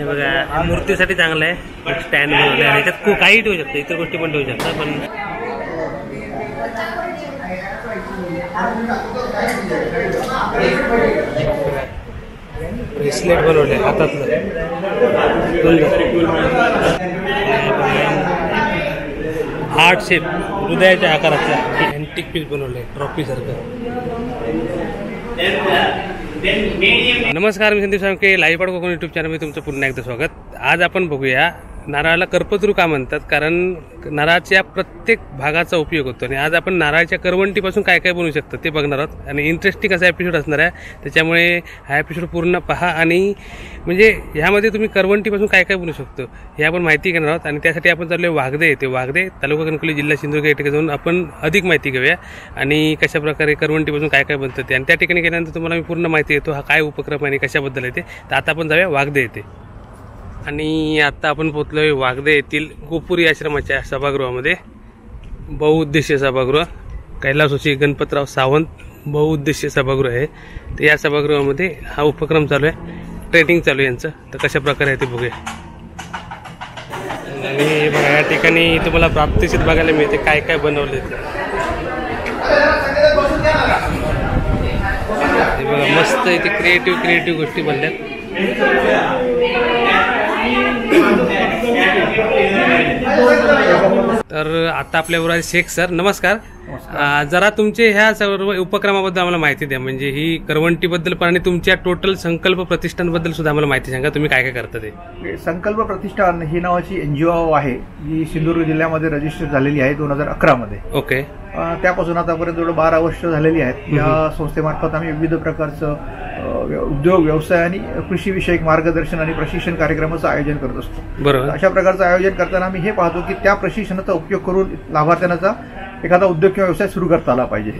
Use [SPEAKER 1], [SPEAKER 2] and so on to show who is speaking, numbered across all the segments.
[SPEAKER 1] हे बघा मूर्तीसाठी चांगलं आहे, स्टँड बनवलं आहे, ह्याच्यात काही ठेवू शकतं, इतर गोष्टी पण ठेवू शकता. पण ब्रेसलेट बनवले हातातलं, हार्ट शेप हृदयाच्या आकाराचा अँटिक पीस बनवले ट्रॉफी सारखं. नमस्कार, मी संदीप साळुंखे, लाईव्ह कोकण यूट्यूब चॅनलमध्ये तुमचं पुन्हा एकदा स्वागत. आज आपण बघूया नारळाला करपत्रू का म्हणतात, कारण नारळाच्या प्रत्येक भागाचा उपयोग होतो आणि आज आपण नारळाच्या करवंटीपासून काय काय बनवू शकतो ते बघणार आहोत. आणि इंटरेस्टिंग असा एपिसोड असणार आहे, त्याच्यामुळे हा एपिसोड पूर्ण पहा. आणि म्हणजे ह्यामध्ये तुम्ही करवंटीपासून काय काय बनवू शकतो हे आपण माहिती घेणार आहोत. आणि त्यासाठी आपण चाललो वाघदे येते, वाघदे तालुका कणकवली, जिल्हा सिंधुदुर्ग या ठिकाणी जाऊन आपण अधिक माहिती घेऊया आणि कशा प्रकारे करवंटीपासून काय काय बनतं ते. आणि त्या ठिकाणी गेल्यानंतर तुम्हाला मी पूर्ण माहिती देतो हा काय उपक्रम आणि कशाबद्दल येते. तर आता आपण जाऊया वाघदे येते. आणि आता आपण पोहोचलोय वाघदे येथील गोपुरी आश्रमाच्या सभागृहामध्ये. बहुउद्देशीय सभागृह, कैलासवासी गणपतराव सावंत बहुउद्देशीय सभागृह आहे. तर या सभागृहामध्ये हा उपक्रम चालू आहे, ट्रेनिंग चालू आहे यांचं. तर कशा प्रकारे आहे ते बघूया. आणि बघा या ठिकाणी तुम्हाला प्रात्यक्षिक बघायला मिळते काय काय बनवले ते. बघा मस्त इथे क्रिएटिव्ह गोष्टी बनल्यात. तर आता आपल्याबरोबर शेख सर, नमस्कार. जरा तुमचे ह्या सर्व उपक्रमाबद्दल आम्हाला माहिती द्या, म्हणजे ही करवंटीबद्दल पण आणि तुमच्या टोटल संकल्प प्रतिष्ठानबद्दल सुद्धा आम्हाला माहिती सांगा. तुम्ही काय काय करता ते.
[SPEAKER 2] संकल्प प्रतिष्ठान ही नावाची NGO आहे, जी सिंधुदुर्ग जिल्ह्यामध्ये रजिस्टर झालेली आहे 2011 मध्ये.
[SPEAKER 1] ओके.
[SPEAKER 2] त्यापासून आतापर्यंत जवळ 12 वर्ष झालेली आहेत. या संस्थेमार्फत आम्ही विविध प्रकारचं उद्योग, व्यवसाय आणि कृषीविषयक मार्गदर्शन आणि प्रशिक्षण कार्यक्रमाचं आयोजन करत असतो.
[SPEAKER 1] बरोबर.
[SPEAKER 2] अशा प्रकारचं आयोजन करताना आम्ही हे पाहतो की त्या प्रशिक्षणाचा उपयोग करून लाभार्थ्यांचा एखादा उद्योग किंवा व्यवसाय सुरू करता आला पाहिजे,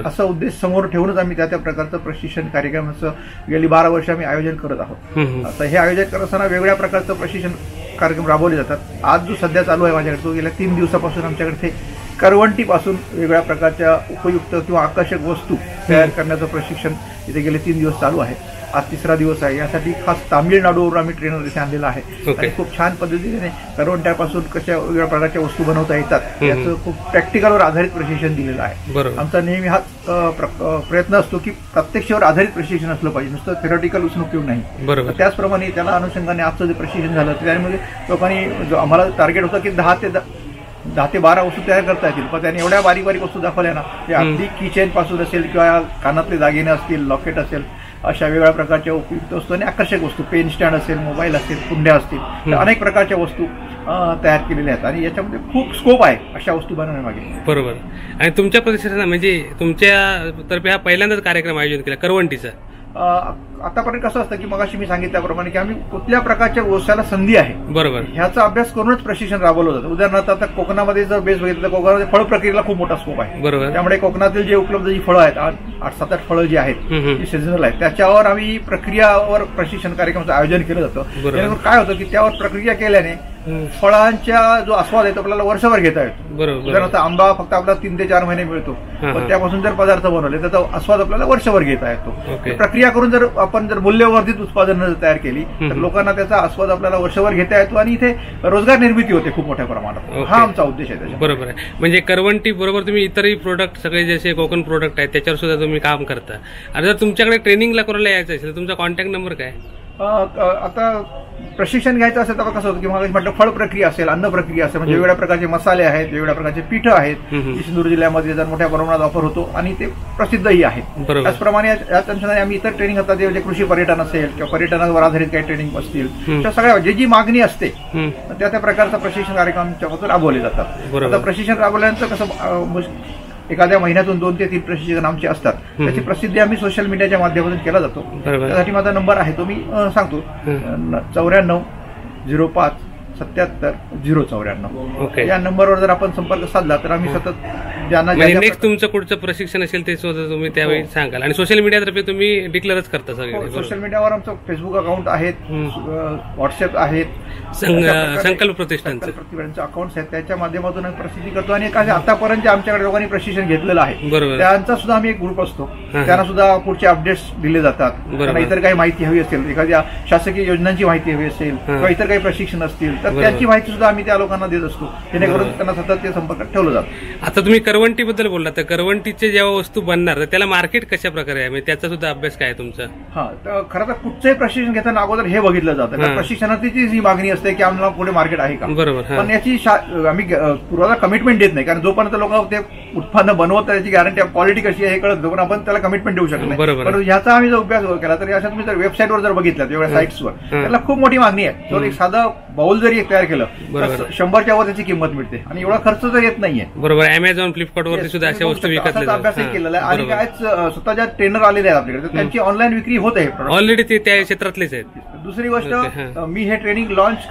[SPEAKER 2] असा उद्देश समोर ठेवूनच आम्ही त्या प्रकारचं प्रशिक्षण कार्यक्रमाचं गेली 12 वर्ष आम्ही आयोजन करत आहोत. आता हे आयोजन करत असताना वेगवेगळ्या प्रकारचं प्रशिक्षण कार्यक्रम राबवले जातात. आज जो सध्या चालू आहे माझ्याकडे, तो गेल्या 3 दिवसापासून आमच्याकडे करवंटीपासून वेगवेगळ्या प्रकारच्या उपयुक्त किंवा आकर्षक वस्तू तयार करण्याचं प्रशिक्षण इथे गेले 3 दिवस चालू आहे. आज 3रा दिवस आहे. यासाठी खास तामिळनाडूवरून आम्ही ट्रेनर इथे आणलेला आहे आणि खूप छान पद्धतीने करवंट्यापासून कशा वेगवेगळ्या प्रकारच्या वस्तू बनवता येतात याचं खूप प्रॅक्टिकलवर आधारित प्रशिक्षण दिलेलं आहे. आमचा नेहमी हा प्रयत्न असतो की प्रत्यक्षावर आधारित प्रशिक्षण असलं पाहिजे, नुसतं थेरॉटिकल उपयोग नाही. त्याचप्रमाणे त्याला अनुषंगाने आजचं जे प्रशिक्षण झालं त्यामध्ये लोकांनी जो आम्हाला टार्गेट होतं की 10 ते 12 वस्तू तयार करता येतील, पण त्यांनी एवढ्या बारीक वस्तू दाखवल्या ना, ते अगदी किचेन पासून असेल किंवा कानातले दागिने असतील, लॉकेट असेल, अशा वेगवेगळ्या प्रकारच्या उपयुक्त वस्तू आणि आकर्षक वस्तू, पेन स्टँड असेल, मोबाईल असेल, कुंड्या असतील, तर अनेक प्रकारच्या वस्तू तयार केलेल्या आहेत. आणि याच्यामध्ये खूप स्कोप आहे अशा वस्तू बनवण्यामागे.
[SPEAKER 1] बरोबर. आणि तुमच्या प्रतिष्ठाना म्हणजे तुमच्या तर्फे हा पहिल्यांदाच कार्यक्रम आयोजित केला करवंटीचा.
[SPEAKER 2] आतापर्यंत कसं असतं की मगाशी मी सांगितल्याप्रमाणे की आम्ही कुठल्या प्रकारच्या व्यवसायाला संधी आहे, बरोबर, ह्याचा अभ्यास करूनच प्रशिक्षण राबवलं जातं. उदाहरणार्थ आता कोकणामध्ये जर बेस बघितलं तर कोकणामध्ये फळ प्रक्रियेला खूप मोठा स्कोप आहे. बरोबर. त्यामुळे कोकणातील जे उपलब्ध जी फळं आहेत, 8-7 फळं जी आहेत, जी सिजनल आहेत, त्याच्यावर आम्ही प्रक्रियावर प्रशिक्षण कार्यक्रमाचं आयोजन केलं जातं. त्यानंतर काय होतं की त्यावर प्रक्रिया केल्याने फळांच्या जो आस्वाद आहे तो आपल्याला वर्षभर घेता येतो. बरोबर. उदाहरणार्थ आंबा फक्त आपल्याला 3 ते 4 महिने मिळतो, पण त्यापासून जर पदार्थ बनवले तर आस्वाद आपल्याला वर्षभर घेता येतो. प्रक्रिया करून जर आपण मूल्यवर्धित उत्पादनं तयार केली तर लोकांना त्याचा आस्वाद आपल्याला वर्षभर घेता येतो आणि इथे रोजगार निर्मिती होते खूप मोठ्या प्रमाणात. हा आमचा उद्देश आहे त्याचा. बरोबर आहे.
[SPEAKER 1] म्हणजे करवंटी बरोबर तुम्ही इतरही प्रोडक्ट सगळे जसे कोकण प्रोडक्ट आहेत त्याच्यावर सुद्धा तुम्ही काम करता. आणि जर तुमच्याकडे ट्रेनिंगला करायला यायचं असेल तर तुमचा कॉन्टॅक्ट नंबर काय?
[SPEAKER 2] आता प्रशिक्षण घ्यायचं असेल तर कसं होतं की मला म्हटलं फळ प्रक्रिया असेल, अन्न प्रक्रिया असेल, म्हणजे वेगवेगळ्या प्रकारचे मसाले आहेत, वेगवेगळ्या प्रकारचे पीठं आहेत, सिंधुदुर्ग जिल्ह्यामध्ये जर मोठ्या प्रमाणात वापर होतो आणि ते प्रसिद्धही आहेत. त्याचप्रमाणे या अनुषंगाने आम्ही इतर ट्रेनिंग होतात, जे कृषी पर्यटन असेल किंवा पर्यटनावर आधारित काही ट्रेनिंग असतील, त्या सगळ्या जी मागणी असते त्या प्रकारचा प्रशिक्षण कार्यक्रम आमच्यापासून राबवले जातात. आता प्रशिक्षण राबवल्यानंतर कसं एखाद्या महिन्यातून 2 ते 3 प्रशिक्षण आमचे असतात. त्याची प्रसिद्धी आम्ही सोशल मीडियाच्या माध्यमातून केला जातो. त्यासाठी माझा नंबर आहे, तो मी सांगतो, 94 05 77 094. या नंबरवर जर आपण संपर्क साधला तर आम्ही सतत ज्यांना
[SPEAKER 1] म्हणजे नेक्स्ट तुमचं पुढचं प्रशिक्षण असेल ते सुद्धा तुम्ही त्यावेळी सांगाल. आणि सोशल मीडियातर्फे तुम्ही डिक्लेअरच करता सगळे.
[SPEAKER 2] सोशल मीडियावर आमचं फेसबुक अकाउंट आहेत, व्हॉट्सअप आहेत,
[SPEAKER 1] संकल्प प्रतिष्ठानचे
[SPEAKER 2] अकाउंट्स आहेत, त्याच्या माध्यमातून आम्ही प्रसिद्धी करतो. आणि आतापर्यंत आमच्याकडे लोकांनी प्रशिक्षण घेतलेलं आहे,
[SPEAKER 1] बरोबर,
[SPEAKER 2] त्यांचा सुद्धा आम्ही एक ग्रुप असतो, त्यांना सुद्धा पुढचे अपडेट्स दिले जातात. त्यांना इतर काही माहिती हवी असेल, एखाद्या शासकीय योजनांची माहिती हवी असेल किंवा इतर काही प्रशिक्षण असतील तर त्यांची माहिती सुद्धा आम्ही त्या लोकांना देत असतो, जेणेकरून त्यांना सतत ते संपर्कात ठेवलं जातं.
[SPEAKER 1] आता तुम्ही करवंटीबद्दल बोलला, तर करवंटीचे जेव्हा वस्तू बनणार तर त्याला मार्केट कशा प्रकारे आहे, म्हणजे त्याचा सुद्धा अभ्यास काय तुमचा?
[SPEAKER 2] हा, तर खरं तर कुठचंही प्रशिक्षण घेताना अगोदर हे बघितलं जातं, प्रशिक्षणाची जी मागणी असते की आम्हाला पुढे मार्केट आहे का.
[SPEAKER 1] बरोबर.
[SPEAKER 2] पण याची आम्ही पूर्वाला कमिटमेंट देत नाही, कारण जोपर्यंत लोक ते उत्पन्न बनवत त्याची गॅरंटी क्वालिटी कशी आहे हे कळत, पण आपण त्याला कमिटमेंट देऊ शकत नाही. पण ह्याचा आम्ही जर अभ्यास केला तर अशा तुम्ही जर वेबसाईटवर जर बघितलं वेगवेगळ्या साईट्सवर त्याला खूप मोठी मागणी आहे. जर एक साधं बाउल जरी तयार केलं तर 100च्या वर त्याची किंमत मिळते आणि एवढा खर्च तर येत नाहीये.
[SPEAKER 1] बरोबर. अमेझॉन, फ्लिपकार्ट वरती सुद्धा अशा वस्तू विकत
[SPEAKER 2] अभ्यास केलेला आहे. आणि काय स्वतः ज्या ट्रेनर आलेले आहेत आपल्याकडे त्यांची ऑनलाईन विक्री होत आहे,
[SPEAKER 1] ऑलरेडी ते त्या क्षेत्रातलेच आहेत.
[SPEAKER 2] दुसरी गोष्ट, मी हे ट्रेनिंग लॉन्च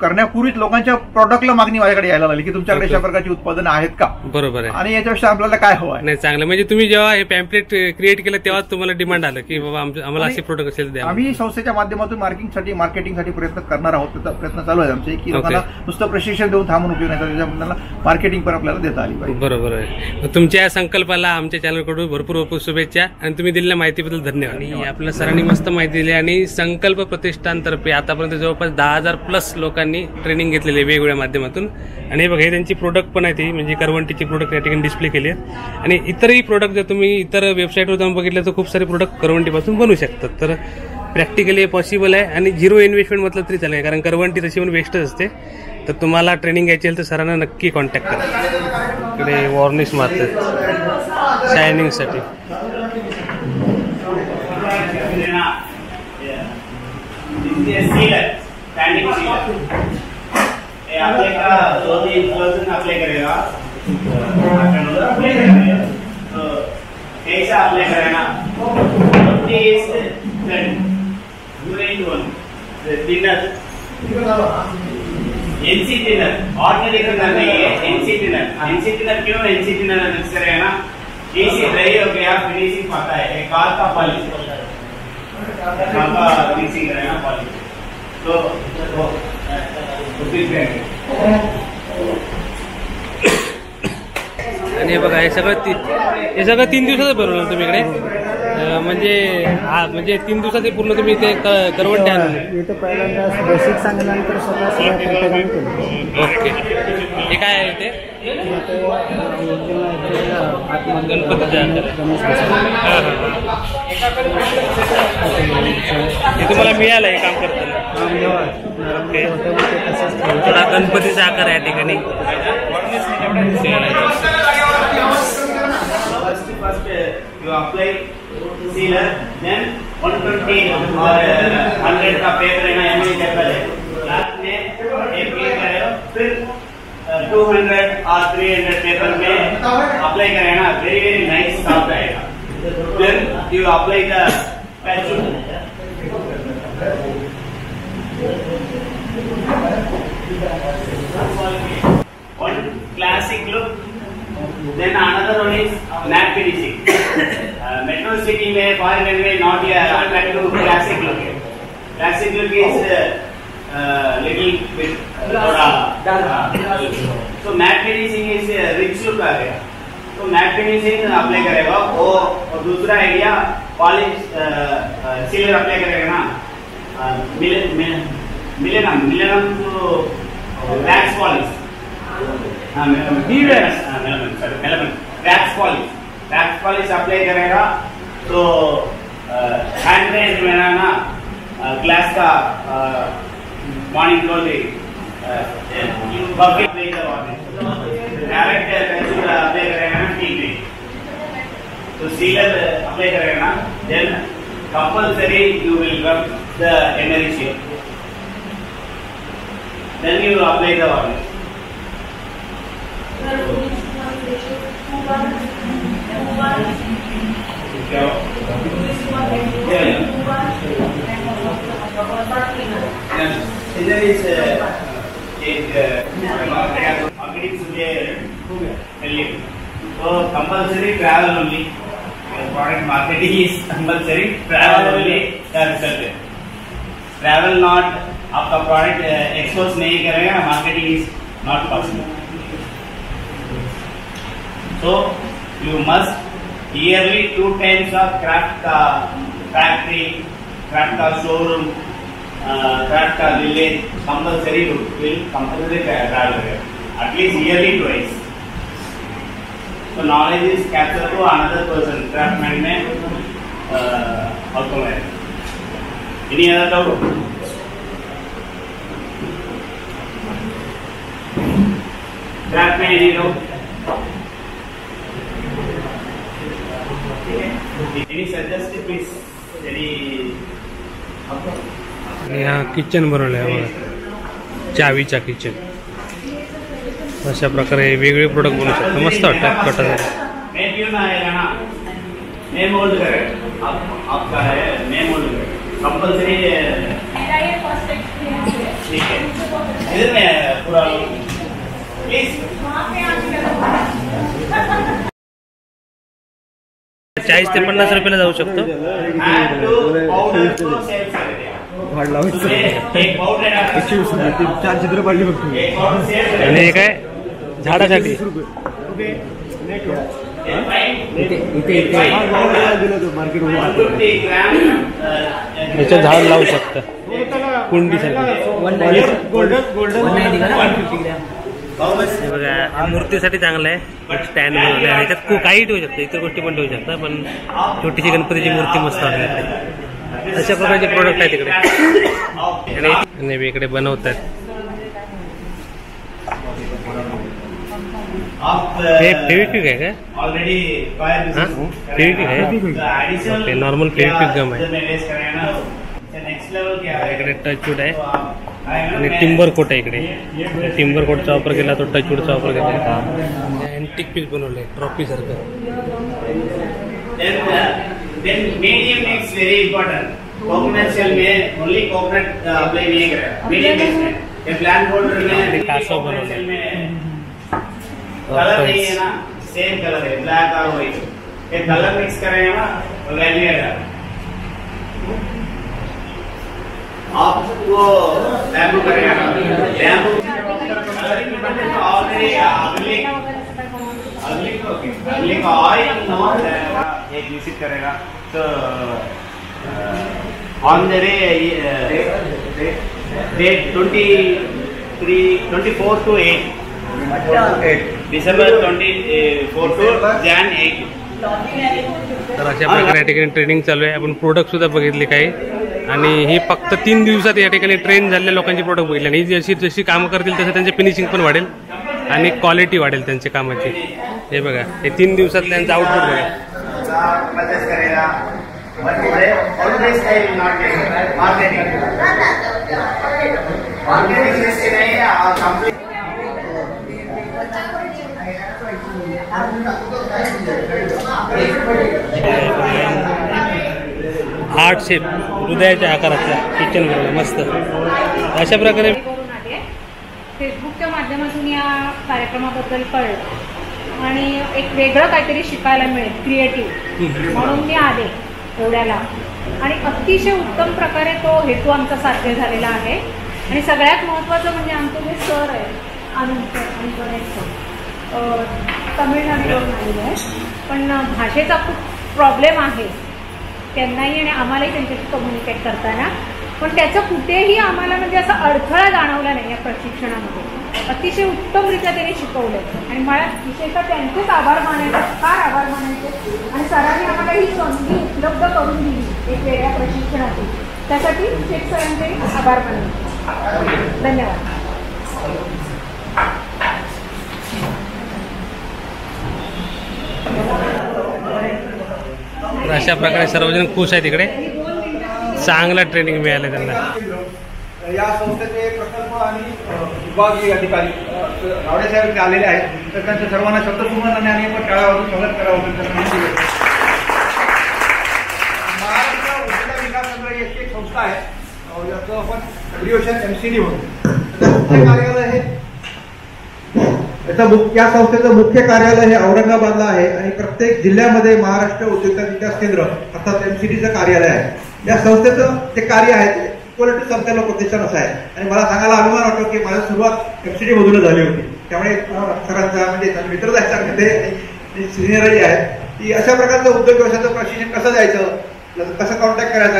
[SPEAKER 2] करण्यापूर्वीच लोकांच्या प्रॉडक्टला मागणी माझ्याकडे यायला लागली की तुमच्याकडे अशा प्रकारची उत्पादनं आहेत का.
[SPEAKER 1] बरोबर आहे.
[SPEAKER 2] आणि याच्यापेक्षा आपल्याला काय हवं आहे.
[SPEAKER 1] नाही, चांगलं. म्हणजे तुम्ही जेव्हा हे पॅम्पलेट क्रिएट केलं तेव्हा तुम्हाला डिमांड आलं की बाबा आम्हाला असे प्रोडक्ट असेल द्या.
[SPEAKER 2] आम्ही संस्थेच्या माध्यमातून मार्केटिंगसाठी प्रयत्न करणार आहोत. त्याचा प्रयत्न चालू आहे आमचे की लोकांना नुसतं प्रशिक्षण देऊन थांबून उपयोग नाही, त्याच्याबद्दल मार्केटिंग पण आपल्याला देता आली पाहिजे.
[SPEAKER 1] बरोबर आहे. तुमच्या संकल्पाला आमच्या चॅनलकडून भरपूर शुभेच्छा आणि तुम्ही दिलेल्या माहितीबद्दल धन्यवाद. आणि आपल्या सरांनी मस्त माहिती दिली. आणि संकल्प प्रतिष्ठानतर्फे आतापर्यंत जवळपास 10,000+ लोकांनी ट्रेनिंग घेतलेली आहे वेगवेगळ्या माध्यमातून. आणि हे बघा, हे त्यांची प्रोडक्ट पण आहे, ती म्हणजे करवंटीची प्रोडक्ट या ठिकाणी डिस्प्ले केली आहेत. आणि इतरही प्रोडक्ट जर तुम्ही इतर वेबसाईटवर जाऊन बघितलं तर खूप सारे प्रोडक्ट करवंटीपासून बनवू शकतात. तर प्रॅक्टिकली पॉसिबल आहे आणि 0 इन्व्हेस्टमेंट म्हटलं तरी चालेल, कारण करवंटी तशी पण वेस्टच असते. तर तुम्हाला ट्रेनिंग घ्यायची असेल तर सरांना नक्की कॉन्टॅक्ट करा. इकडे वॉर्निश मारतात शायनिंगसाठी.
[SPEAKER 3] अप्लाई करेगा कैसा अप्लाई करेगा dinner NC dinner ordinary dinner नहीं है, एनसी डिनर क्यों एनसी डिनर मिक्स करेगा ना, एसी ड्राई हो गया, फिनिशिंग पता है, एक कार का पॉलिश फिनिशिंग करेगा पॉलिश तो
[SPEAKER 1] आणि हे बघा, हे सगळं 3 दिवसाचं बनवलं तुम्ही इकडे. म्हणजे 3 दिवसात पूर्ण तुम्ही ते करवंटे आणले.
[SPEAKER 4] पहिल्यांदा बेसिक सांगितल्यानंतर
[SPEAKER 1] ओके. हे काय आहे ते? हे तुम्हाला मिळालं हे काम करताना? ओके. थोडा गणपतीचा आकार आहे या ठिकाणी.
[SPEAKER 3] You apply sealer, then 120 or 100 का पेपर है ना, एमएल पेपर है, लास्ट में एक करेगा, फिर 200 और 300 पेपर में अप्लाई करेगा ना, वेरी नाइस साफ आएगा. Then you apply the patch. One classic look. Then another one is matte finishing. Metro city में foreign में not attractive classic look है. Classic look is little bit so matte finishing is rich look आ गया. तो matte finishing apply करेगा. और दूसरा idea polish sealer apply करेगा ना, मिलेनम तो wax polish. Wax polish apply करेगा तो हैंड रेंज में ना ग्लास का मॉर्निंग क्लोजिंग डायरेक्ट अप्लाई करेगा ना टी में. तो सीलर अप्लाई करेगा ना, then compulsory you will rub the energy shape, then you apply the varnish. There is एक So compulsory travel only. Product marketing is compulsory travel only. Travel not, आपका product expose नहीं करेगा, marketing is not possible. So you must yearly 2 times of craft का factory, craft का showroom, craft का village compulsory will compulsory travel करेगा. At least yearly twice. So knowledge is captured to another person. Craftsman में outcome है. Any other doubt? Craftsman any doubt? Any suggestion please? Any?
[SPEAKER 1] आणि हा kitchen बनवलं आहे बघा, चावीचा kitchen. अशा प्रकारे वेगवेगळे प्रोडक्ट बनवू शकतो. मस्त वाटतं कटासाठी.
[SPEAKER 3] मैं क्यों ना आएगा ना, मैं मोल्ड करेगा. आपका है मैं मोल्ड करेगा. कंपल्सरी ठीक है. इधर में पूरा प्लीज.
[SPEAKER 1] 40 ते 50 रुपयाला जाऊ शकतो.
[SPEAKER 3] एक पावडर
[SPEAKER 2] 4 चित्र पाडली बघ तुम्ही.
[SPEAKER 1] आणि हे काय झाडासाठी याच्यात झाड लावू शकता कुंडीसाठी. बघा मूर्तीसाठी चांगलं आहे. स्टँड बनवलं आहे, याच्यात काही ठेवू शकता, इतर गोष्टी पण ठेवू शकता, पण छोटीशी गणपतीची मूर्ती मस्त वाटते. अशा प्रकारचे प्रोडक्ट आहे तिकडे आणि इकडे बनवतात. हे फेविक्विक आहे का?
[SPEAKER 3] ऑलरेडी
[SPEAKER 1] फेविक्विक आहे. ओके, नॉर्मल फेविक्विक गम आहे.
[SPEAKER 3] नेक्स्ट लेवल क्या है?
[SPEAKER 1] इकडे टचवूड आहे आणि टिंबर कोट आहे. इकडे टिंबर कोटचा वापर केला, तो टचवूडचा वापर केला. अँटिक पीस बनवले ट्रॉफी सारखं.
[SPEAKER 3] Then medium mix very important. Coconut shell में only coconut apply नहीं करेगा. Medium mix में ये plant holder में
[SPEAKER 1] कासव
[SPEAKER 3] coconut shell
[SPEAKER 1] बनवले.
[SPEAKER 3] में कलर नहीं है ना, सेम कलर है, ब्लैक और व्हाइट. ये कलर मिक्स करेंगे ना तो वैल्यू आएगा. आपको बैम्बू करेगा, बैम्बू ऑलरेडी अगली का ऑयल नॉट एक विजिट करेगा. तो on the date 24 to 8 December 24 to Jan 8.
[SPEAKER 1] तर अशा प्रकारे या ठिकाणी ट्रेनिंग चालू आहे. आपण प्रोडक्ट सुद्धा बघितले काही, आणि ही फक्त 3 दिवसात या ठिकाणी ट्रेन झालेल्या लोकांची प्रोडक्ट बघितली. आणि जशी जशी कामं करतील तसं त्यांचे फिनिशिंग पण वाढेल आणि क्वालिटी वाढेल त्यांच्या कामाची. हे बघा, हे 3 दिवसात त्यांचं आउटपुट बघा. हार्ट शेप हृदयाच्या आकाराचा किचन बनवलं मस्त. अशा प्रकारे
[SPEAKER 5] फेसबुकच्या माध्यमातून या कार्यक्रमाबद्दल कळलं आणि एक वेगळं काहीतरी शिकायला मिळेल, क्रिएटिव्ह, म्हणून मी आले एवढ्याला. आणि अतिशय उत्तम प्रकारे तो हेतू आमचा साध्य झालेला आहे. आणि सगळ्यात महत्त्वाचं म्हणजे आमचे जे सर आहेत अनंत आणि गणेश सर, तमिळनाडूवरून आलेले आहेत, पण भाषेचा खूप प्रॉब्लेम आहे त्यांनाही आणि आम्हालाही त्यांच्याशी कम्युनिकेट करताना. पण त्याचं कुठेही आम्हाला म्हणजे असा अडथळा जाणवला नाही या प्रशिक्षणामध्ये. अतिशय उत्तमरित्या त्यांनी शिकवलं आणि मला विशेषतः त्यांचेच आभार मानायचे, फार आभार मानायचे. आणि सरांनी आम्हाला ही संधी उपलब्ध करून दिली एक वेगळ्या प्रशिक्षणाची, त्यासाठी शेख सरांचे आभार मानायचे. धन्यवाद.
[SPEAKER 1] अशा प्रकारे सर्वजण खुश आहेत. तिकडे चांगला ट्रेनिंग मिळालं त्यांना.
[SPEAKER 2] या संस्थेचे प्रकल्प आणि विभागीय अधिकारी गावडे साहेब आलेले आहेत, तर त्यांच्या सर्वांना शब्दसुमनाने आणि आपण टाळ्यावाजून स्वागत करावं. महाराष्ट्र उद्योग विकास केंद्र ही एक संस्था आहे, याचं आपण एग्रिव्हेशन MCD म्हणतो. मुख्य कार्यालय हे या संस्थेचं मुख्य कार्यालय हे औरंगाबादला आहे आणि प्रत्येक जिल्ह्यामध्ये महाराष्ट्र उद्योजकता विकास केंद्र अर्थात MCDचं कार्यालय आहे। या संस्थेचं जे कार्य आहे ते इक्वल टू संस्थेला प्रतिष्ठान असं आहे आणि मला सांगायला अभिमान वाटतो की माझी सुरुवात MCD मधूनच झाली होती। त्यामुळे सरांचा म्हणजे मित्र जायचा ते सिनियरही आहे की अशा प्रकारचं उद्योग व्यवसायाचं प्रशिक्षण कसं द्यायचं, कसं कॉन्टॅक्ट करायचा,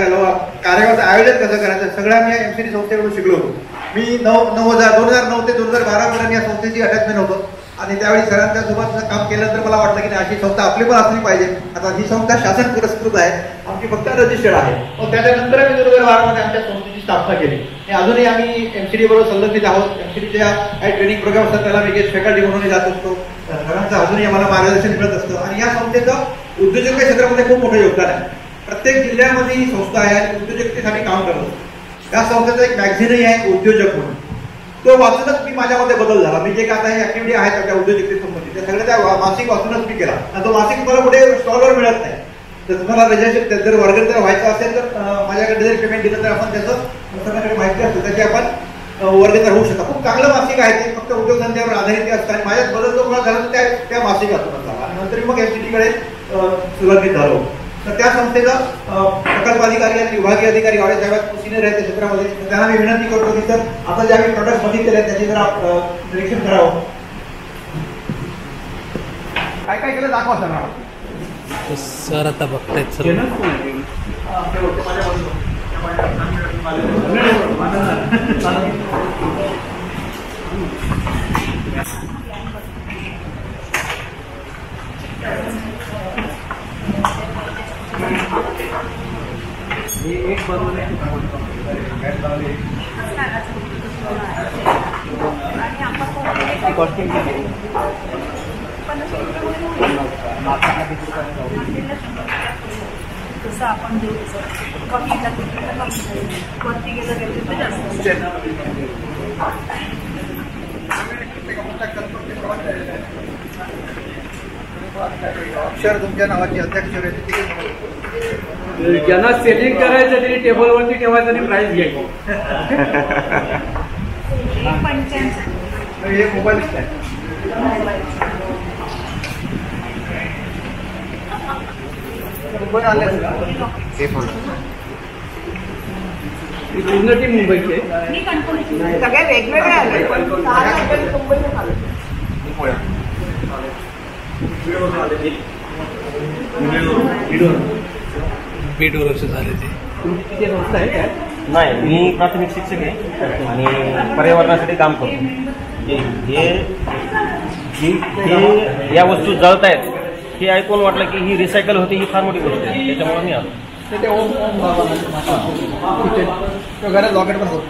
[SPEAKER 2] कार्यक्रमाचं आयोजन कसं करायचं, सगळं आम्ही या MCD संस्थेकडून शिकलो होतो। मी 2009 ते 2012 पर्यंत या संस्थेची अटॅचमेंट होतो आणि त्यावेळी सरांच्या सोबत काम केल्यानंतर मला वाटलं की अशी संस्था आपली पण असली पाहिजे। आता ही संस्था शासन पुरस्कृत आहे, आमची फक्त रजिस्टर्ड आहे। मग त्याच्यानंतर आम्ही 2012 मध्ये आमच्या संस्थेची स्थापना केली आणि अजूनही आम्ही MCD बरोबर संलग्नित आहोत। MCDच्या काही ट्रेनिंग प्रोग्राम असतात त्याला मी गेस्ट फॅकल्टी म्हणून जात असतो, सरांचं अजूनही आम्हाला मार्गदर्शन मिळत असतं आणि या संस्थेचं उद्योजकता क्षेत्रामध्ये खूप मोठं योगदान आहे। प्रत्येक जिल्ह्यामध्ये ही संस्था आहे आणि उद्योजकतेसाठी काम करत असते। या संस्थेचा एक मॅगझिनही आहे उद्योजक म्हणून, तो वाचूनच मी माझ्यामध्ये बदल झाला। मी जे काय आता ही ऍक्टिव्हिटी आहेत आपल्या उद्योजकतेसंबंधी त्या सगळ्या त्या मासिक वाचूनच मी केला आणि तो मासिक तुम्हाला कुठे स्टॉलवर मिळत नाही। तर तुम्हाला रजिस्ट्रेशन जर वर्ग जर व्हायचं असेल तर माझ्याकडे जर पेमेंट दिलं तर आपण त्याचं सगळ्यांकडे माहिती असतं त्याची आपण वर्ग तर होऊ शकता। खूप चांगलं मासिक आहे ते, फक्त उद्योगधंद्यावर आधारित असतं आणि माझ्यात बदल जो मला झाला तर त्या मासिकातून झाला आणि नंतर मग MCDकडे सुरुवातीत झालो। तर त्या संस्थेचा प्रकल्प अधिकारी आणि विभागीय अधिकारी गावडे साहेब सिनियर आहेत त्या क्षेत्रामध्ये, त्यांना मी विनंती करतो की सर आता जे आम्ही प्रॉडक्ट बघितलेले आहेत त्याचे जरा निरीक्षण करावं। काय काय केलं दाखवा सर।
[SPEAKER 1] सर आता बघतायत सर
[SPEAKER 2] एक बनवले
[SPEAKER 5] तसं आपण देऊ कमी वरती गेलं
[SPEAKER 2] अक्षर तुमच्या नावाची अध्यक्ष
[SPEAKER 6] ज्यांना सेलिंग करायचं त्यांनी टेबलवरती ठेवायचं आणि प्राइस घ्यायची।
[SPEAKER 2] हे मोबाईल आहे
[SPEAKER 6] पूर्ण टीम मुंबईची आहे,
[SPEAKER 5] सगळे वेगवेगळे आले
[SPEAKER 1] बीडवरून झाले ते।
[SPEAKER 6] तुमची संस्था आहे काय?
[SPEAKER 7] नाही, मी प्राथमिक शिक्षक आहे आणि पर्यावरणासाठी काम करतो। हे या वस्तू जळत आहेत हे ऐकून वाटलं की ही रिसायकल होते, ही फार मोठी गोष्ट आहे, त्याच्यामुळे मी आलो।
[SPEAKER 2] घरात लॉकेट पण होतो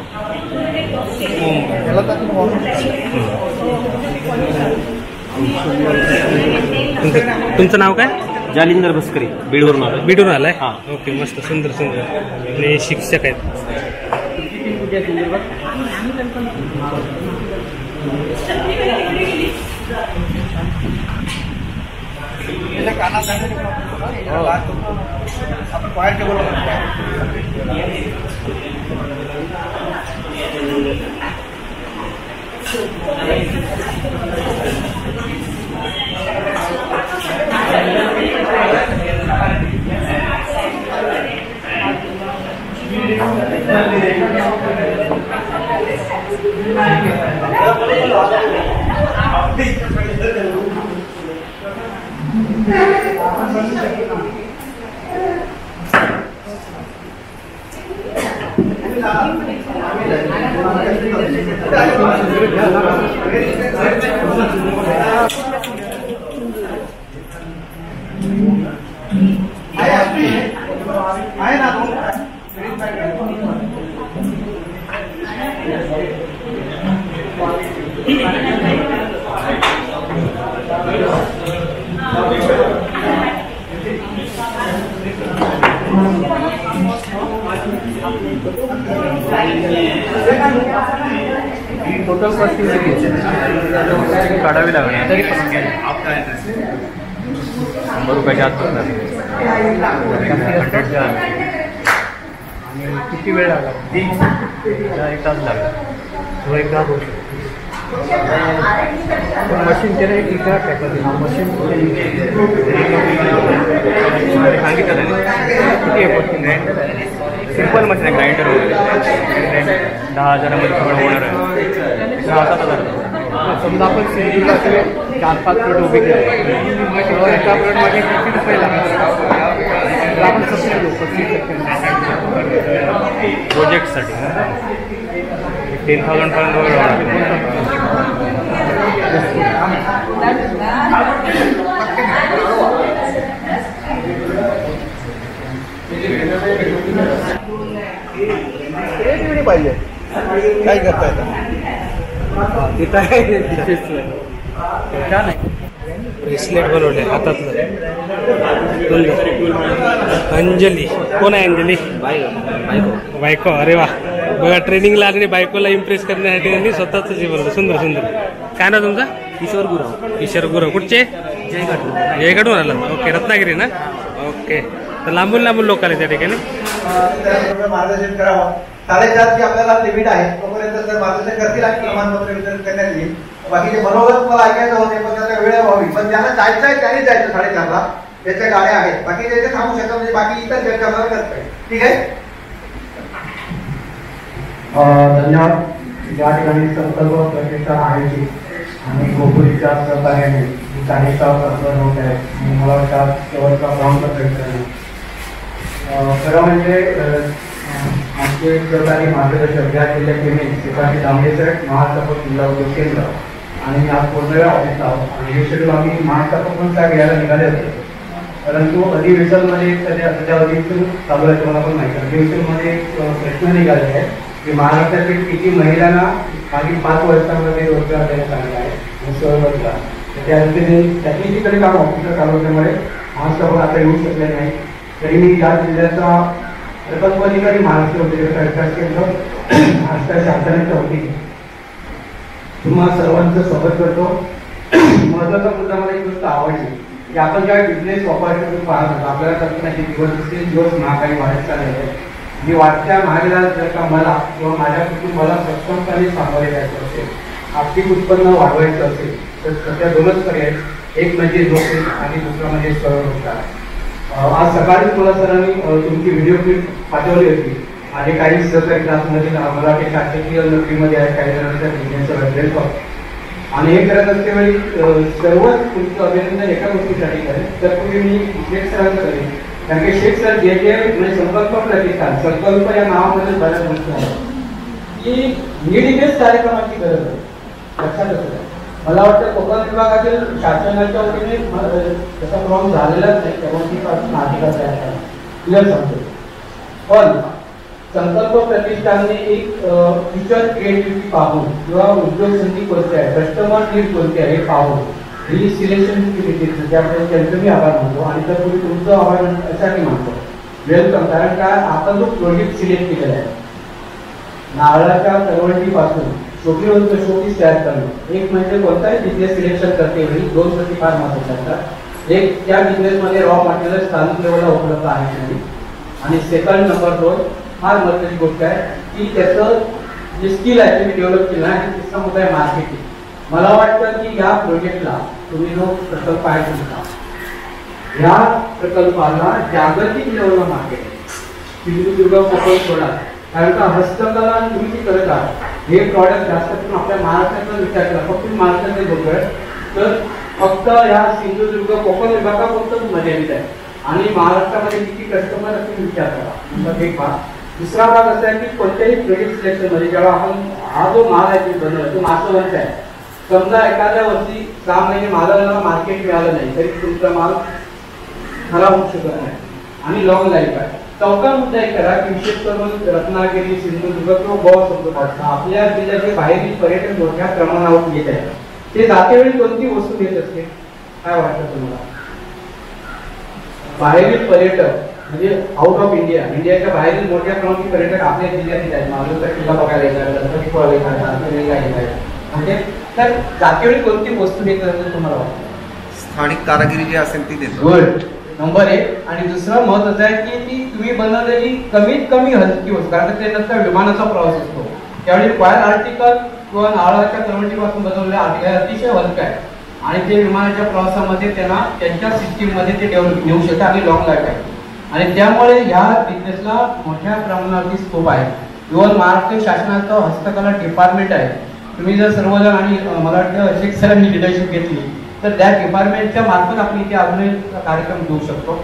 [SPEAKER 1] तुमचं नाव काय?
[SPEAKER 7] जालिंदर भस्करी, बीडवरून आलो।
[SPEAKER 1] बीडवरून आलाय?
[SPEAKER 7] हां।
[SPEAKER 1] ओके, मस्त, सुंदर सुंदर आणि शिक्षक आहेत।
[SPEAKER 2] आपण बाहेर टेबल आहे ना
[SPEAKER 6] टोटल कॉस्टिंग काढावी लागणार तरी 100 रुपयाच्या आत पडणार। आणि किती वेळ लागला? 1 तास लागला, तो 1 तास होऊ शकतो। मशीन त्याला एक इतर टाकलं मशीन सांगितलं सिंपल मशीन आहे ग्राइंडर वगैरे 10,000मध्ये सगळं होणार आहे 6,000-7,000. समजा आपण सिंधूला 4-5 प्लेट उभी केली एका प्लेटमध्ये किती रुपये लागतात तर आपण सबसिडी देऊ 25% प्रोजेक्टसाठी 10,000 पर्यंत वगैरे होणार.
[SPEAKER 2] क्रिएटिव्हिटी पाहिजे काय करता येतं
[SPEAKER 1] ब्रेसलेट बनवले हातातलं. अंजली कोण आहे अंजली? बायको. अरे वा, बघा ट्रेनिंगला आलेली बायकोला इम्प्रेस करण्यासाठी त्यांनी स्वतःच हे बनवलं. सुंदर सुंदर. काय नाव तुमचं?
[SPEAKER 7] किशोर गुरव.
[SPEAKER 1] किशोर गुरव. कुठचे? जयगडून आला. ओके, रत्नागिरी ना. ओके, तर लांबून लांबून लोक आले त्या ठिकाणी.
[SPEAKER 2] मार्गदर्शन करावं. 4.5ची आपल्याला लिमिट आहे, तोपर्यंत जर मार्गदर्शन करतील आणि प्रमाणपत्र वितरण करण्यात येईल. बाकीचे मनोगत मला ऐकायचं होते पण त्याचा वेळ व्हावी. पण ज्यांना जायचं आहे त्याने जायचं 4.5ला. त्याच्या गाड्या आहेत, बाकी त्याचे थांबू शकतात. म्हणजे बाकी इतर चर्चा आपल्याला करता येईल. ठीक आहे.
[SPEAKER 8] धन्यवाद. या ठिकाणी संकल्प प्रतिष्ठान आहे आणि गोकुळीच्या सहकार्याने कार्यक्रम होत आहे. मला वाटतं शेवटचा प्रॉंग खरं म्हणजे आमचे सहकारी मार्गदर्शक या जिल्ह्याचे मी श्रीकांत दामले सर, महासभा जिल्हा उद्योग केंद्र आणि आज पूर्ण ऑफिसला आहोत. आणि हे शेड्यूल आम्ही महासभा पण त्या घ्यायला निघाले होते, परंतु अधिवेशनमध्ये सध्या अधिवेशन चालू आहे तुम्हाला पण माहिती. अधिवेशनमध्ये एक प्रश्न निघाले आहे की महाराष्ट्रातील किती महिलांना मागील 5 वर्षांमध्ये रोजगार देण्यात आलेला आहे सहभागीला. त्याची तिकडे काम ऑफिसर चालू असल्यामुळे महासभा आता येऊ शकले नाही. तरी मी या जिल्ह्याचा प्रकल्प अधिकारी महाराष्ट्र उद्योग केंद्र महाराष्ट्र शासनाच्या वतीने तुम्हाला सर्वांचं स्वागत करतो. महत्वाचा मुद्दा मला एक गोष्ट आवडली की आपण ज्या बिझनेस ऑपॉर्च्युनिटी पाहत होतो आपल्याला कल्पनाची दिवस महागाई वाढत चालली आहे. मी वाढत्या महागाईला जर का मला किंवा माझ्या कुटुंबाला सक्षमपणे सामोरे जायचं असेल, आर्थिक उत्पन्न वाढवायचं असेल तर सध्या 2च पर्याय. एक म्हणजे नोकरी आणि दुसरा म्हणजे स्वरोजगार. आज सकाळी मला सरांनी तुमची व्हिडिओ क्लिप पाठवली होती. माझे काही सहकारी क्लासमध्ये मला ते शासकीय नोकरीमध्ये आहे, काही जणांच्या बिझनेसचं रेफरन्स आणि हे करत असतेवेळी सर्वच तुमचं अभिनंदन एका गोष्टीसाठी करेल. तर तुम्ही मी शेख सरांचं करेन, कारण की शेख सर जे म्हणजे संकल्प प्रतिष्ठान, संकल्प या नावामध्ये बऱ्याच गोष्टी आहेत की नीड कार्यक्रमाची गरज आहे. लक्षात असतं. मला वाटतं कोकण विभागातील शासनाच्या वतीने त्याचा प्रॉब्लेम झालेलाच नाही, तेव्हापासून अधिकार तयार झाला क्लिअर सांगतो. पण संकल्प प्रतिष्ठानने एक फ्युचर क्रिएटिव्हिटी पाहून किंवा उद्योग संधी कोणते आहे, कस्टमर नीड कोणते आहे हे पाहून ही सिलेक्शन केली. त्यामुळे त्यांचं मी आभार मानतो आणि तर तुम्ही तुमचं आभार यासाठी मानतो. वेलकम. कारण काय आपण जो प्रोजेक्ट सिलेक्ट केलेला आहे नारळाच्या करवंटीपासून शोपीस तयार करणं. एक म्हणजे कोणताही बिझनेस सिलेक्शन करते वेळी 2 गोष्टी फार महत्त्वाच्या असतात. एक, त्या बिझनेसमध्ये रॉ मटेरियल स्थानिक लेवलला उपलब्ध आहे नाही, आणि सेकंड नंबर 2 फार महत्त्वाची गोष्ट आहे की त्याचं जे स्किल आहे ते डेव्हलप केलं आहे. आणि तिसरा मुद्दा आहे मार्केटिंग. मला वाटतं की या प्रोजेक्टला तुम्ही जो प्रकल्प आहे तुमचा, या प्रकल्पाला जागतिक लेवलला मार्केट आहे. सिंधुदुर्ग कोकण सोडा, कारण का हस्तकला तुम्ही जी करत आहात हे प्रॉडक्ट जास्त करून आपल्या महाराष्ट्राचा विचार केला, फक्त महाराष्ट्राचे लोक आहेत तर फक्त ह्या सिंधुदुर्ग कोकण विभागापुरतच मर्यादित आहे. आणि महाराष्ट्रामध्ये किती कस्टमर असतील विचार करा. नंबर 1 भाग. दुसरा भाग असा आहे की कोणत्याही प्रोजेक्ट सिलेक्शनमध्ये जेव्हा आपण हा जो माल आहे तो बनवला तो मासवंत आहे. समजा एखाद्या वर्षी 6 महिने मालाला मार्केट मिळालं नाही तरी तुमचा माल खराब होऊ शकत नाही आणि लॉंग लाईफ आहे. चौथा मुद्दा एक करा की विशेष करून रत्नागिरी, सिंधुदुर्ग किंवा गोवा समजून आपल्या जिल्ह्याचे बाहेरील पर्यटन मोठ्या प्रमाणावर येत आहेत. ते जातेवेळी कोणती वस्तू घेत असते काय वाटतं तुम्हाला? बाहेरील पर्यटक म्हणजे आउट ऑफ इंडिया, इंडियाच्या बाहेरील मोठ्या प्रमाणात पर्यटक आपल्या जिल्ह्यातील आहेत. मालवणचा किल्ला बघायला येतात, गणपतीपुळा येतात, म्हणजे तर जातेवेळी कोणती वस्तू घेत असेल तुम्हाला वाटतं?
[SPEAKER 9] स्थानिक कारागिरी जी असेल ती देतो.
[SPEAKER 8] गुड. नंबर 1. आणि दुसरं महत्त्वाचं आहे की ती तुम्ही बनवलेली कमीत कमी हलकी वस्तू, कारण ते नंतर विमानाचा प्रवास असतो त्यावेळी रिक्वायर आर्टिकल किंवा नारळाच्या करवंटीपासून बनवलेले आर्टिकल अतिशय हलकं आहे आणि ते विमानाच्या प्रवासामध्ये त्यांना त्यांच्या सिस्टीममध्ये ते डेव्हलप नेऊ शकतात आणि लॉंग लाईफ आहे आणि त्यामुळे ह्या बिझनेसला मोठ्या प्रमाणावरती स्कोप आहे. इव्हन महाराष्ट्र शासनाचं हस्तकला डिपार्टमेंट आहे. तुम्ही जर सर्वजण आणि मला वाटतं शेख सरांनी लिडरशिप घेतली तर त्या डिपार्टमेंटच्या मार्फत आपण इथे अजून एक कार्यक्रम घेऊ शकतो.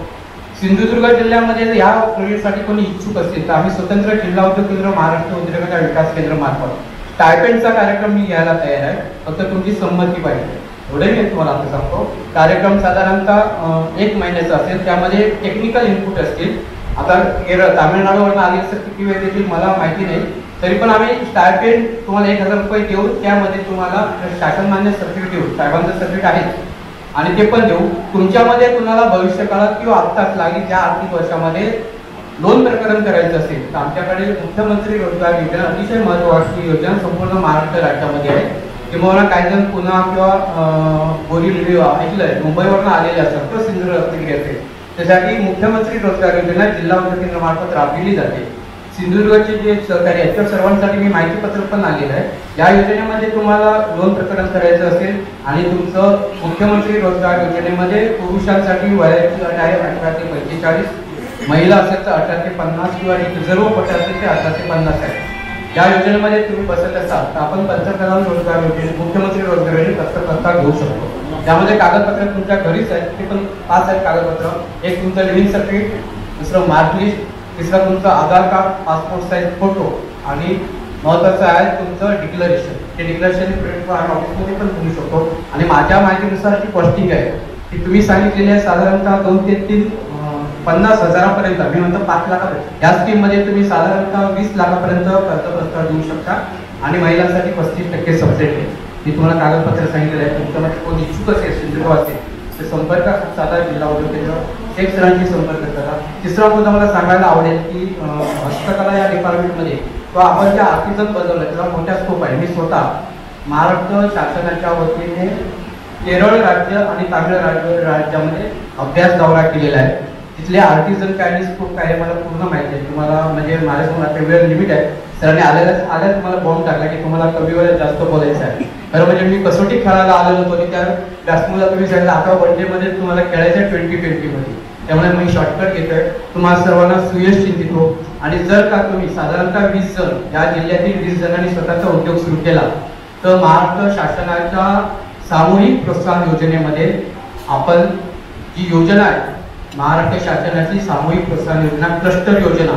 [SPEAKER 8] सिंधुदुर्ग जिल्ह्यामध्ये या प्रोजेक्टसाठी कोणी इच्छुक असतील तर आम्ही स्वतंत्र जिल्हा उद्योग केंद्र महाराष्ट्र उद्योजकता विकास केंद्र मार्फत स्टायपेंडचा कार्यक्रम मी घ्यायला तयार आहे. फक्त तुमची संमती पाहिजे. एवढे मी तुम्हाला आता सांगतो. कार्यक्रम साधारणतः 1 महिन्याचा असेल. त्यामध्ये टेक्निकल इनपुट असतील. आता केरळ तामिळनाडूवरून आले असं किती वेळ देतील मला माहिती नाही. तरी पण आम्ही स्टायपेंड तुम्हाला 1000 रुपये देऊ. त्यामध्ये तुम्हाला शासनमान्य सर्टिफिकेट देऊ. साहेबांचं सर्टिफिकेट आहे आणि ते पण देऊ. तुमच्यामध्ये कुणाला भविष्यकाळात किंवा आत्ताच लागेल त्या आर्थिक वर्षामध्ये लोन प्रकरण करायचं असेल तर आमच्याकडे मुख्यमंत्री रोजगार योजना अतिशय महत्त्वाची योजना संपूर्ण महाराष्ट्र राज्यामध्ये आहे. किंवा काही जण पुन्हा किंवा बोरीवली ऐकलंय मुंबईवरून आलेले असतात किंवा सिंधुदुर्ग रत्नागिरी असेल त्यासाठी मुख्यमंत्री रोजगार योजना जिल्हा उद्योग केंद्र मार्फत राबविली जाते. सिंधुदुर्गचे जे सहकारी आहेत त्या सर्वांसाठी मी माहिती पत्र पण आलेलं आहे. या योजनेमध्ये तुम्हाला लोन प्रकरण करायचं असेल आणि तुमचं मुख्यमंत्री रोजगार योजनेमध्ये पुरुषांसाठी वयाची अट आहे 18 ते 45, महिला असेल तर 18 ते 50 किंवा रिझर्व्ह कोटा असेल ते 18 ते 50 आहे. या योजनेमध्ये तुम्ही बसत असाल तर आपण पंतप्रधान रोजगार योजने मुख्यमंत्री रोजगार योजने प्रस्ताव घेऊ शकतो. त्यामध्ये कागदपत्र तुमच्या घरीच आहेत. ते पण 5 आहेत कागदपत्र. एक तुमचं लिव्हिंग सर्टिफिकेट, दुसरं मार्कलिस्ट, तिसरा तुमचं आधार कार्ड, पासपोर्ट साईज फोटो आणि महत्त्वाचं आहे तुमचं डिक्लरेशन. ते डिक्लरेशन प्रिंट ऑफिसमध्ये पण करू शकतो. आणि माझ्या माहितीनुसार जी कॉस्टिंग आहे ती तुम्ही सांगितलेली आहे साधारणतः 2 ते 50 हजारापर्यंत. मी म्हणतो 5 लाखापर्यंत. या स्कीममध्ये तुम्ही साधारणतः 20 लाखापर्यंत कर्ज प्रस्ताव देऊ शकता आणि महिलांसाठी 35% सबसिडी आहे. मी तुम्हाला कागदपत्र सांगितलेलं आहे. तुमच्यामध्ये कोण इच्छुक असेल सिंधुदुर्ग असेल तर संपर्क साधा जिल्हा उद्योग केंद्र शेख सरांशी संपर्क करा. तिसरा मुद्दा मला सांगायला आवडेल की हस्तकला या डिपार्टमेंटमध्ये किंवा आपण ज्या आर्टिझन बनवलं त्याला मोठ्या स्कोप आहे. मी स्वतः महाराष्ट्र शासनाच्या वतीने केरळ राज्य आणि तामिळनाडू राज्यामध्ये अभ्यास दौरा केलेला आहे. तिथले आर्टिझन काय आणि स्कोप काय मला पूर्ण माहिती आहे. तुम्हाला म्हणजे माझ्यासमोर आता वेळ लिमिट आहे. सरांनी आल्याच तुम्हाला बॉम्ब टाकला की तुम्हाला कमी वेळेत जास्त बोलायचं आहे. खरं म्हणजे मी कसोटी खेळायला आलेलो होतो आणि त्या व्यासमुला तुम्ही सांगितलं आता वनडेमध्ये तुम्हाला खेळायचं आहे 2020 मध्ये. त्यामुळे मी शॉर्टकट घेतोय. तुम्हाला सर्वांना सुयश चिंतितो आणि जर का तुम्ही साधारणतः 20 जण या जिल्ह्यातील 20 जणांनी स्वतःचा उद्योग सुरू केला तर महाराष्ट्र शासनाच्या सामूहिक प्रोत्साहन योजनेमध्ये आपण जी योजना आहे महाराष्ट्र शासनाची सामूहिक प्रोत्साहन योजना क्लस्टर योजना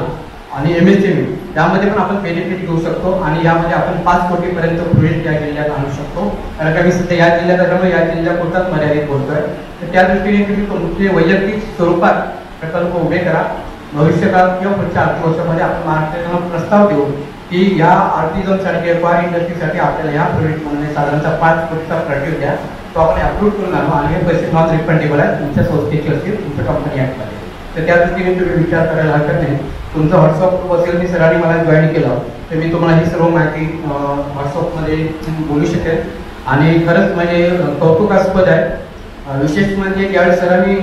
[SPEAKER 8] आणि MSME यामध्ये पण आपण बेनिफिट घेऊ शकतो आणि यामध्ये आपण 5 कोटीपर्यंत प्रोजेक्ट या जिल्ह्यात आणू शकतो. कारण का मी सध्या या जिल्ह्यात असल्यामुळे या जिल्ह्यापुरताच मर्यादित बोलतोय. तर त्या दृष्टीने तुम्ही तुमचे वैयक्तिक स्वरूपात प्रकल्प उभे करा. भविष्यकाळात किंवा पुढच्या आर्थिक वर्षामध्ये आपण महाराष्ट्राला प्रस्ताव देऊ की या आर्टिझनसाठी फार इंडस्ट्रीसाठी आपल्याला या प्रोजेक्टमध्ये साधारणतः 5 कोटीचा प्रोजेक्ट द्या. तो आपण अप्रूव्ह करून आणू आणि हे पैसे नॉन रिफंडेबल आहेत. तुमच्या संस्थेचे असतील तुमच्या कंपनी ॲक्टमध्ये. तर त्या दृष्टीने तुम्ही विचार करायला हरकत नाही. तुमचं व्हॉट्सअप ग्रुप असेल मी सरांनी मला जॉईन केलं तर मी तुम्हाला ही सर्व माहिती व्हॉट्सअपमध्ये बोलू शकेल. आणि खरंच म्हणजे कौतुकास्पद आहे. विशेष म्हणजे ज्यावेळी सरांनी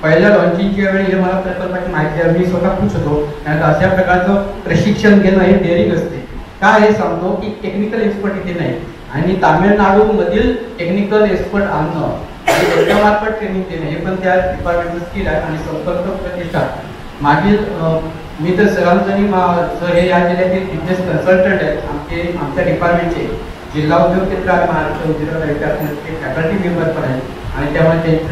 [SPEAKER 8] पहिल्या लॉन्चिंगच्या वेळी हे मला प्रकल्पाची माहिती आहे मी स्वतः खुश होतो. कारण अशा प्रकारचं प्रशिक्षण घेणं हे डेअरिंग असते. का हे सांगतो की टेक्निकल एक्सपर्ट इथे नाही आणि तामिळनाडूमधील टेक्निकल एक्सपर्ट आणणं आणि त्यांच्यामार्फत ट्रेनिंग देणं हे पण त्या डिपार्टमेंटचं स्किल आहे. आणि संपर्क प्रतिष्ठा मागील मी तर सरांचं सर हे या जिल्ह्यातील बिझनेस कन्सल्टंट आहेत आमच्या डिपार्टमेंटचे. जिल्हा उद्योग केंद्र आणि महाराष्ट्र उद्योजकता विकास केंद्राचे फॅकल्टी मेंबर पण आहेत आणि त्यामुळे त्यांची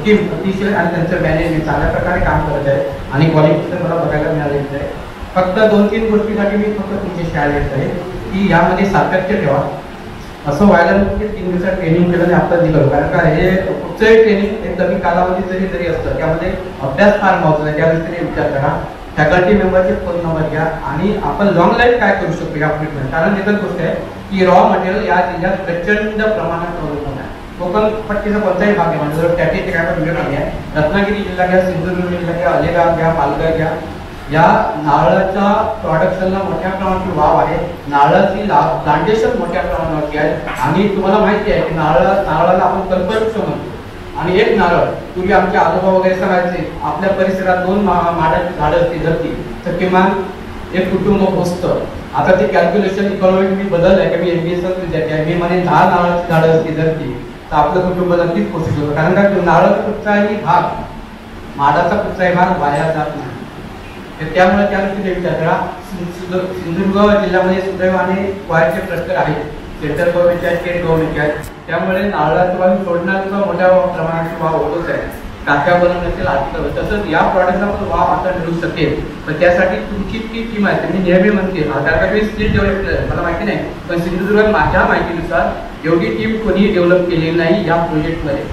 [SPEAKER 8] टीम अतिशय आणि त्यांचं मॅनेजमेंट चांगल्या प्रकारे काम करत आहे आणि क्वालिफिकेशन मला बघायला मिळालेलं आहे. फक्त 2-3 गोष्टीसाठी मी फक्त तुमची शाळा येत आहे की यामध्ये सातत्य ठेवा. असं व्हायला नको 3 दिवसात ट्रेनिंग केलं आणि आता दिलं. कारण का हे कुठचंही ट्रेनिंग एक कमी कालावधी जरी असतं त्यामध्ये अभ्यास फार महत्त्वाचा आहे. त्या दृष्टीने विचार करा. फॅकल्टी मेंबरचे फोन नंबर घ्या आणि आपण लॉंग लाईफ काय करू शकतो या प्रोजेक्टमध्ये. कारण एकच गोष्ट आहे की रॉ मटेरियल या जिल्ह्यात प्रचंड प्रमाणात अवलंबून आहे. कोकण पट्टीचा कोणताही भाग आहे म्हणजे जर त्याचे काय पण मिळत आहे. रत्नागिरी जिल्हा घ्या, सिंधुदुर्ग जिल्हा घ्या, अलिबाग घ्या, पालघर घ्या. या नारळाच्या प्रोडक्शनला मोठ्या प्रमाणात वाव आहे. नारळाची प्लांटेशन मोठ्या प्रमाणावरती आहे आणि तुम्हाला माहिती आहे की नारळाला आपण कल्पवृक्ष म्हणतो. आणि एक नारळ पूर्वी आमचे आजोबा वगैरे सांगायचे आपल्या परिसरात 2 माडाची झाडं असतील धरती तर किमान एक कुटुंब पोचतं. आता ते कॅल्क्युलेशन इकॉनॉमिक मी बदललंय की मी MBA विद्यार्थी आहे. मी म्हणे 10 नारळाची झाडं असली जर ती तर आपलं कुटुंब नक्कीच पोषित होतं. कारण का नारळाचा कुठचाही भाग, माडाचा कुठचाही भाग वाया जात नाही. तर त्यामुळे त्या दृष्टीने विचार करा. सिंधुदुर्ग जिल्ह्यामध्ये सुदैवाने वायरचे क्लस्टर आहेत, सेंट्रल गव्हर्नमेंटचे आहेत, स्टेट गव्हर्नमेंटचे आहेत. त्यामुळे नारळाचा वायू सोडण्याचा मोठ्या प्रमाणात वाव होतोच आहे. टाक्या बनवण्याचे लागतं. तसंच या प्रॉडक्टला पण वाव आता मिळू शकेल. पण त्यासाठी तुमची ती टीम आहे, तुम्ही नेहमी म्हणते कारण मी स्किल डेव्हलप केलं मला माहिती नाही, पण सिंधुदुर्गात माझ्या माहितीनुसार एवढी टीम कोणीही डेव्हलप केलेली नाही या प्रोजेक्टमध्ये.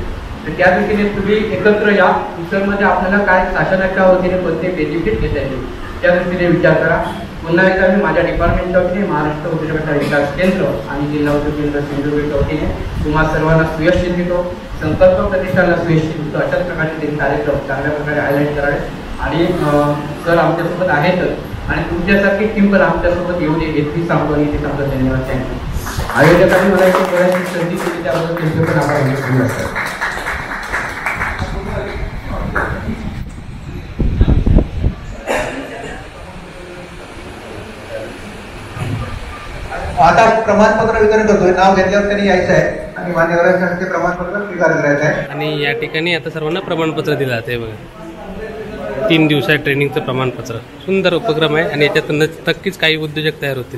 [SPEAKER 8] तर त्या दृष्टीने तुम्ही एकत्र या. फ्युचरमध्ये आपल्याला काय शासनाच्या वतीने कोणते बेनिफिट घेता येतील त्या दृष्टीने विचार करा. पुन्हा एकदा मी माझ्या डिपार्टमेंटच्या वतीने, महाराष्ट्र उद्योजकता विकास केंद्र आणि जिल्हा उद्योग केंद्र सिंधुदुर्गच्या वतीने तुम्हा सर्वांना सुयश चिंतितो, संकल्प प्रतिष्ठानला सुयश चिंतितो. अशाच प्रकारचे ते कार्यक्रम चांगल्या प्रकारे हायलाईट करावे. आणि सर आमच्यासोबत आहेतच आणि तुमच्यासारखी टीम पण आमच्यासोबत येऊ दे हेच सांगतो आणि ते सांगतो. धन्यवाद. थँक्यू. आयोजकांनी मला इथे बोलायची संधी केली त्याबद्दल त्यांचे पण आभार व्यक्त करतो.
[SPEAKER 2] आता प्रमाणपत्र वितरण करतोय. नाव घेतल्यावर त्यांनी यायचं आहे आणि मान्यवरांच्या हस्ते प्रमाणपत्र स्वीकार करायचं आहे.
[SPEAKER 1] आणि या ठिकाणी आता सर्वांना प्रमाणपत्र दिलं जाते बघा. 3 दिवसाच्या ट्रेनिंगचं प्रमाणपत्र. सुंदर उपक्रम आहे आणि याच्यात नक्कीच काही उद्योजक तयार होतील.